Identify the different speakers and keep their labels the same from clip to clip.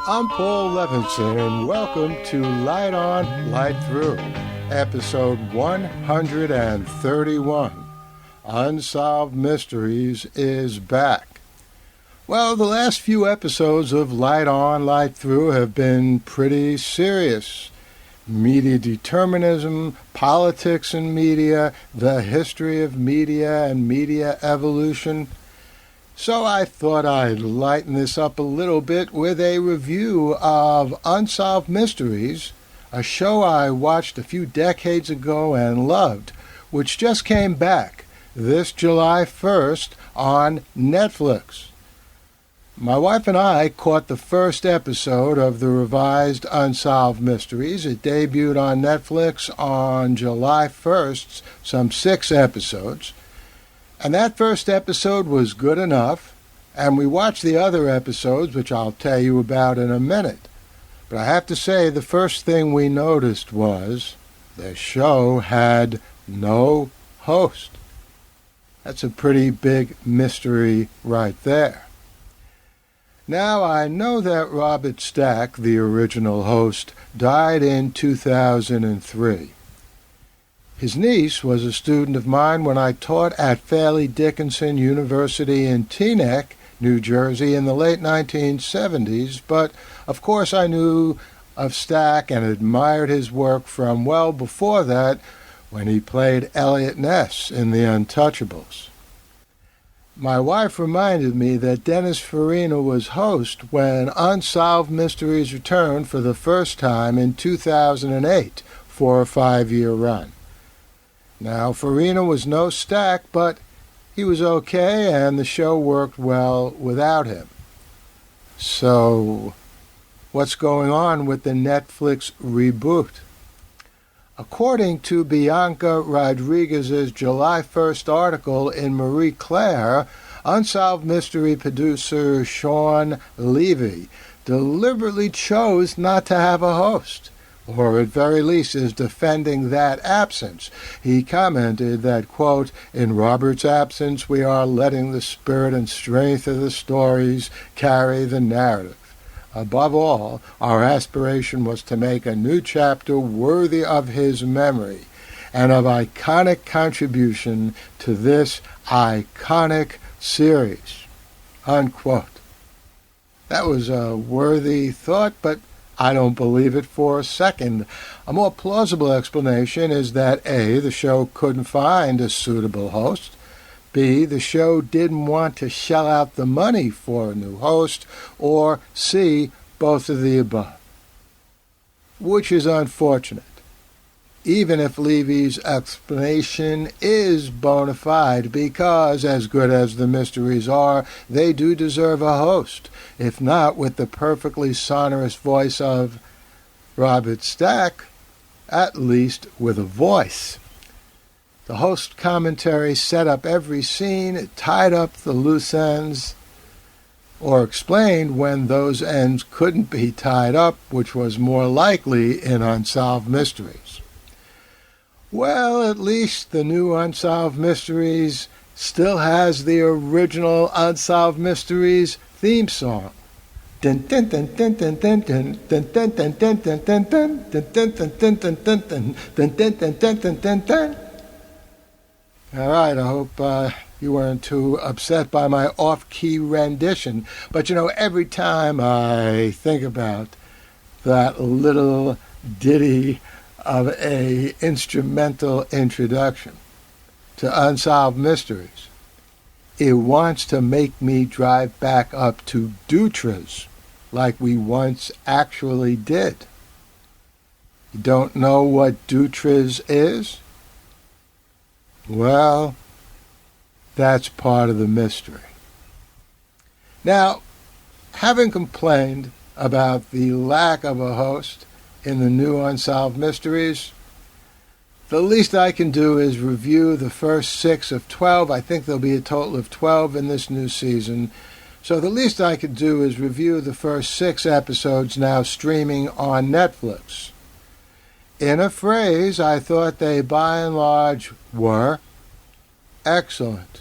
Speaker 1: I'm Paul Levinson, and welcome to Light On, Light Through, episode 131. Unsolved Mysteries is back. Well, the last few episodes of Light On, Light Through have been pretty serious. Media determinism, politics in media, the history of media and media evolution. So I thought I'd lighten this up a little bit with a review of Unsolved Mysteries, a show I watched a few decades ago and loved, which just came back this July 1st on Netflix. My wife and I caught the first episode of the revised Unsolved Mysteries. It debuted on Netflix on July 1st, some 6 episodes. And that first episode was good enough, and we watched the other episodes, which I'll tell you about in a minute. But I have to say, the first thing we noticed was the show had no host. That's a pretty big mystery right there. Now, I know that Robert Stack, the original host, died in 2003. His niece was a student of mine when I taught at Fairleigh Dickinson University in Teaneck, New Jersey, in the late 1970s, but of course I knew of Stack and admired his work from well before that, when he played Elliot Ness in The Untouchables. My wife reminded me that Dennis Farina was host when Unsolved Mysteries returned for the first time in 2008 for a 5-year run. Now, Farina was no Stack, but he was okay, and the show worked well without him. So, what's going on with the Netflix reboot? According to Bianca Rodriguez's July 1st article in Marie Claire, Unsolved Mystery producer Sean Levy deliberately chose not to have a host, or at very least is defending that absence. He commented that, quote, "In Robert's absence, we are letting the spirit and strength of the stories carry the narrative. Above all, our aspiration was to make a new chapter worthy of his memory and of iconic contribution to this iconic series," unquote. That was a worthy thought, but I don't believe it for a second. A more plausible explanation is that A, the show couldn't find a suitable host, B, the show didn't want to shell out the money for a new host, or C, both of the above, which is unfortunate, even if Levy's explanation is bona fide, because, as good as the mysteries are, they do deserve a host, if not with the perfectly sonorous voice of Robert Stack, at least with a voice. The host commentary set up every scene, tied up the loose ends, or explained when those ends couldn't be tied up, which was more likely in Unsolved Mysteries. Well, at least the new Unsolved Mysteries still has the original Unsolved Mysteries theme song. All right, I hope you weren't too upset by my off-key rendition. But every time I think about that little ditty of a instrumental introduction to Unsolved Mysteries, it wants to make me drive back up to Dutra's like we once actually did. You don't know what Dutra's is? Well, that's part of the mystery. Now, having complained about the lack of a host in the new Unsolved Mysteries, the least I can do is review the first 6 of 12. I think there'll be a total of 12 in this new season. So the least I could do is review the first 6 episodes now streaming on Netflix. In a phrase, I thought they by and large were excellent.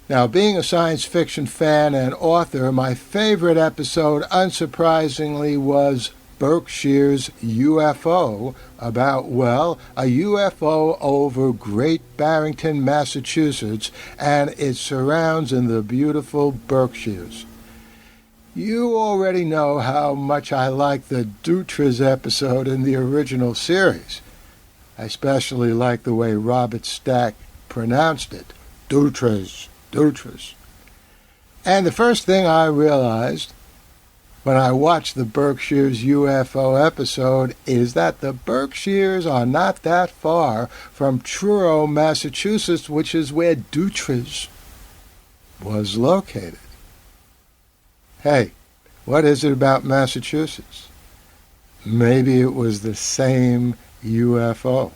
Speaker 1: Now, being a science fiction fan and author, my favorite episode, unsurprisingly, was Berkshire's UFO about, well, a UFO over Great Barrington, Massachusetts, and its surrounds in the beautiful Berkshires. You already know how much I like the Dutres episode in the original series. I especially like the way Robert Stack pronounced it, Dutres. And the first thing I realized when I watched the Berkshire's UFO episode is that the Berkshires are not that far from Truro, Massachusetts, which is where Dutres was located. Hey, what is it about Massachusetts? Maybe it was the same UFO.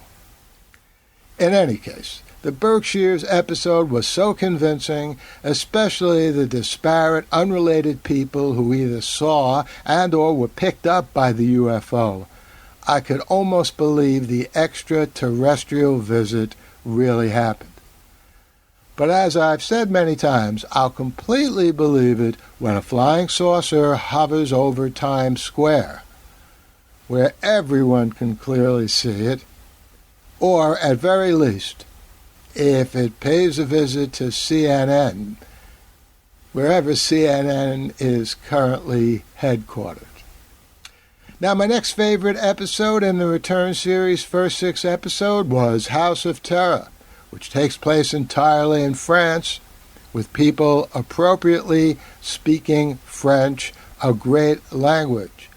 Speaker 1: In any case, the Berkshires episode was so convincing, especially the disparate, unrelated people who either saw and or were picked up by the UFO. I could almost believe the extraterrestrial visit really happened. But as I've said many times, I'll completely believe it when a flying saucer hovers over Times Square, where everyone can clearly see it, or at very least, if it pays a visit to CNN, wherever CNN is currently headquartered. Now, my next favorite episode in the Return series' first 6 episodes was House of Terror, which takes place entirely in France, with people appropriately speaking French, a great language.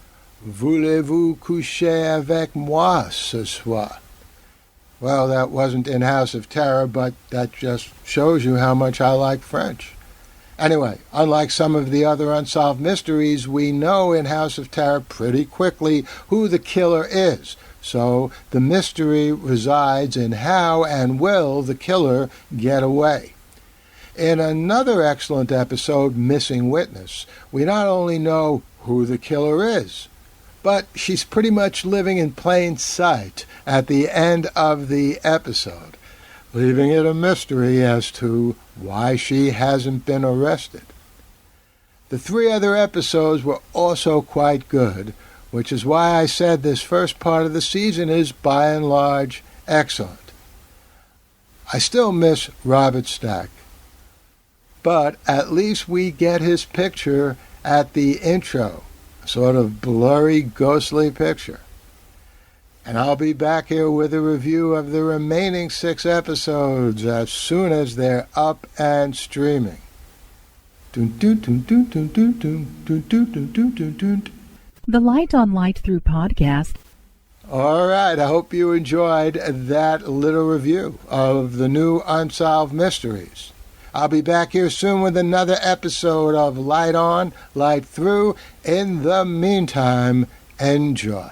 Speaker 1: Voulez-vous coucher avec moi ce soir? Well, that wasn't in House of Terror, but that just shows you how much I like French. Anyway, unlike some of the other unsolved mysteries, we know in House of Terror pretty quickly who the killer is. So the mystery resides in how and will the killer get away. In another excellent episode, Missing Witness, we not only know who the killer is, but she's pretty much living in plain sight at the end of the episode, leaving it a mystery as to why she hasn't been arrested. The 3 other episodes were also quite good, which is why I said this first part of the season is, by and large, excellent. I still miss Robert Stack, but at least we get his picture at the intro, a sort of blurry, ghostly picture. And I'll be back here with a review of the remaining 6 episodes as soon as they're up and streaming.
Speaker 2: The Light on Light Through podcast.
Speaker 1: All right, I hope you enjoyed that little review of the new Unsolved Mysteries. I'll be back here soon with another episode of Light On, Light Through. In the meantime, enjoy.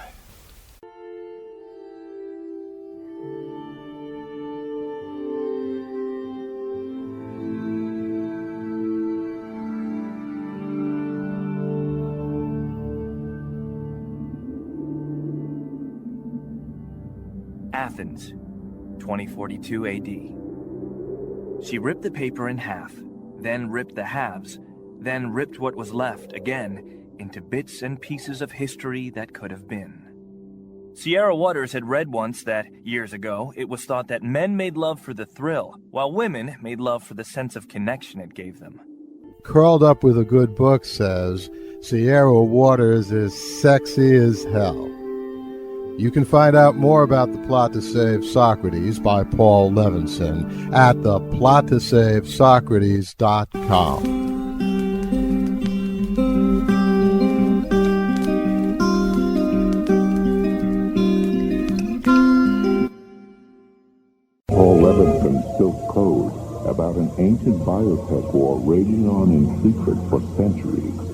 Speaker 3: Athens, 2042 AD. She ripped the paper in half, then ripped the halves, then ripped what was left again into bits and pieces of history that could have been. Sierra Waters had read once that, years ago, it was thought that men made love for the thrill, while women made love for the sense of connection it gave them.
Speaker 1: Curled Up with a Good Book says, Sierra Waters is sexy as hell. You can find out more about The Plot to Save Socrates by Paul Levinson at theplot2savesocrates.com.
Speaker 4: Paul Levinson spilled code about an ancient biotech war raging on in secret for centuries.